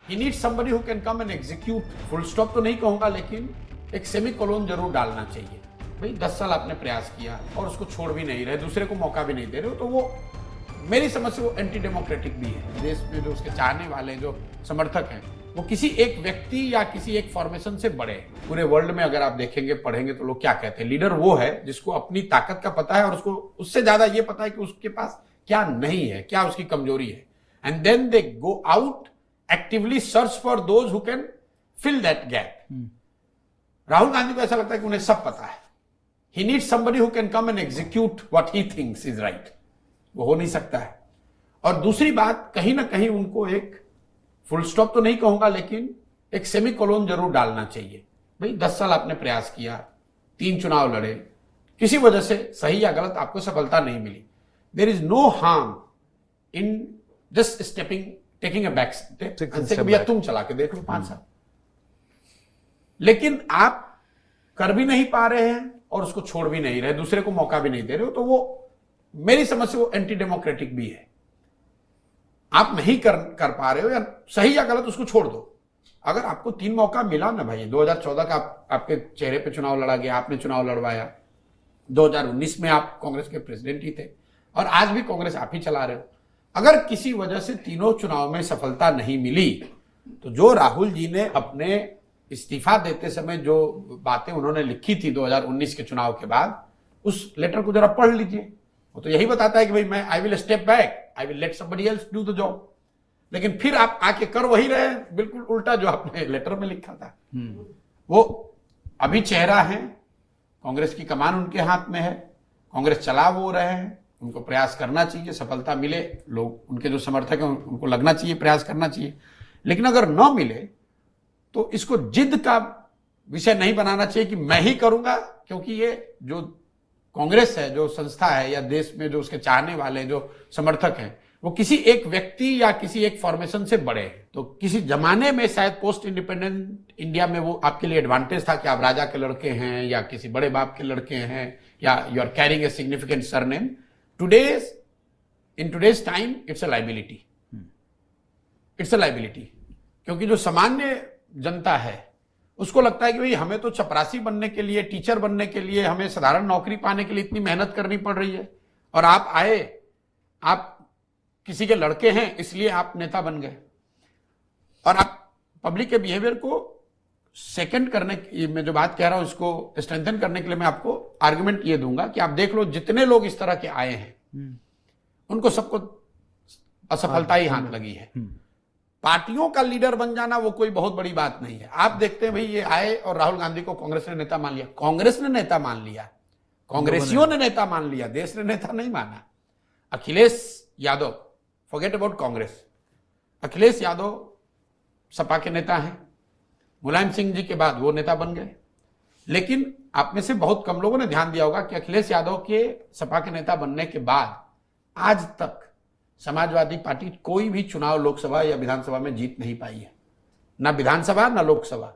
He needs somebody who can come and execute. Full stop तो नहीं कहूंगा, लेकिन एक सेमी कोलोन जरूर डालना चाहिए। भाई 10 साल आपने प्रयास किया और उसको छोड़ भी नहीं रहे, दूसरे को मौका भी नहीं दे रहे हो, तो वो मेरी समझ से वो एंटी डेमोक्रेटिक भी है। देश में जो उसके चाहने वाले जो समर्थक हैं वो किसी एक व्यक्ति या किसी एक फॉर्मेशन से बड़े हैं। पूरे वर्ल्ड में अगर आप देखेंगे पढ़ेंगे तो लोग क्या कहते हैं, लीडर वो है जिसको अपनी ताकत का पता है और उसको उससे ज्यादा ये पता है कि उसके पास क्या नहीं है, क्या उसकी कमजोरी है, and then they go out actively search for those who can fill that gap. Rahul Gandhi को ऐसा लगता है कि उन्हें सब पता है। He needs somebody who can come and execute what he thinks is right. वो हो नहीं सकता है। और दूसरी बात, कहीं ना कहीं उनको एक फुल स्टॉप तो नहीं कहूंगा, लेकिन एक सेमी कोलोन जरूर डालना चाहिए। भाई 10 साल आपने प्रयास किया, 3 चुनाव लड़े, किसी वजह से सही या गलत आपको सफलता नहीं मिली। There is no harm in just taking a back step. भैया तुम चला के देख लो 5 साल, लेकिन आप कर भी नहीं पा रहे हैं और उसको छोड़ भी नहीं रहे, दूसरे को मौका भी नहीं दे रहे हो, तो वो मेरी समझ से वो एंटी डेमोक्रेटिक भी है। आप नहीं कर पा रहे हो, या सही या गलत उसको छोड़ दो। अगर आपको 3 मौका मिला ना भाई, 2014 का आपके चेहरे पे चुनाव लड़ा गया, आपने चुनाव लड़वाया, 2019 में आप कांग्रेस के प्रेसिडेंट ही थे और आज भी कांग्रेस आप ही चला रहे हो। अगर किसी वजह से तीनों चुनाव में सफलता नहीं मिली, तो जो राहुल जी ने अपने इस्तीफा देते समय जो बातें उन्होंने लिखी थी 2019 के चुनाव के बाद, उस लेटर को जरा पढ़ लीजिए। वो तो यही बताता है कि भाई मैं I will step back, I will let somebody else do the job. लेकिन फिर आप आके कर वही रहे, बिल्कुल उल्टा जो आपने लेटर में लिखा था। वो अभी चेहरा है, कांग्रेस की कमान उनके हाथ में है, कांग्रेस चला वो रहे हैं, उनको प्रयास करना चाहिए, सफलता मिले, लोग उनके जो समर्थक हैं उनको लगना चाहिए, प्रयास करना चाहिए। लेकिन अगर न मिले तो इसको जिद का विषय नहीं बनाना चाहिए कि मैं ही करूंगा, क्योंकि ये जो कांग्रेस है, जो संस्था है, या देश में जो उसके चाहने वाले जो समर्थक हैं, वो किसी एक व्यक्ति या किसी एक फॉर्मेशन से बड़े हैं। तो किसी जमाने में शायद पोस्ट इंडिपेंडेंट इंडिया में वो आपके लिए एडवांटेज था कि आप राजा के लड़के हैं या किसी बड़े बाप के लड़के हैं, या you are carrying a significant surname. In today's time it's a liability, it's a liability. क्योंकि जो सामान्य जनता है उसको लगता है कि भाई हमें तो चपरासी बनने के लिए, टीचर बनने के लिए, हमें साधारण नौकरी पाने के लिए इतनी मेहनत करनी पड़ रही है, और आप आए, आप किसी के लड़के हैं इसलिए आप नेता बन गए। और आप पब्लिक के बिहेवियर को सेकंड करने, मैं जो बात कह रहा हूं उसको स्ट्रेंथन करने के लिए मैं आपको आर्गुमेंट ये दूंगा कि आप देख लो जितने लोग इस तरह के आए हैं उनको सबको असफलता ही हाथ लगी है। पार्टियों का लीडर बन जाना वो कोई बहुत बड़ी बात नहीं है। आप देखते हैं भाई ये आए और राहुल गांधी को कांग्रेस ने नेता मान लिया, कांग्रेस ने नेता मान लिया, कांग्रेसियों ने नेता मान लिया, देश ने नेता नहीं माना। अखिलेश यादव, फॉरगेट अबाउट कांग्रेस, अखिलेश यादव सपा के नेता हैं, मुलायम सिंह जी के बाद वो नेता बन गए। लेकिन आप में से बहुत कम लोगों ने ध्यान दिया होगा कि अखिलेश यादव के सपा के नेता बनने के बाद आज तक समाजवादी पार्टी कोई भी चुनाव लोकसभा या विधानसभा में जीत नहीं पाई है, ना विधानसभा ना लोकसभा।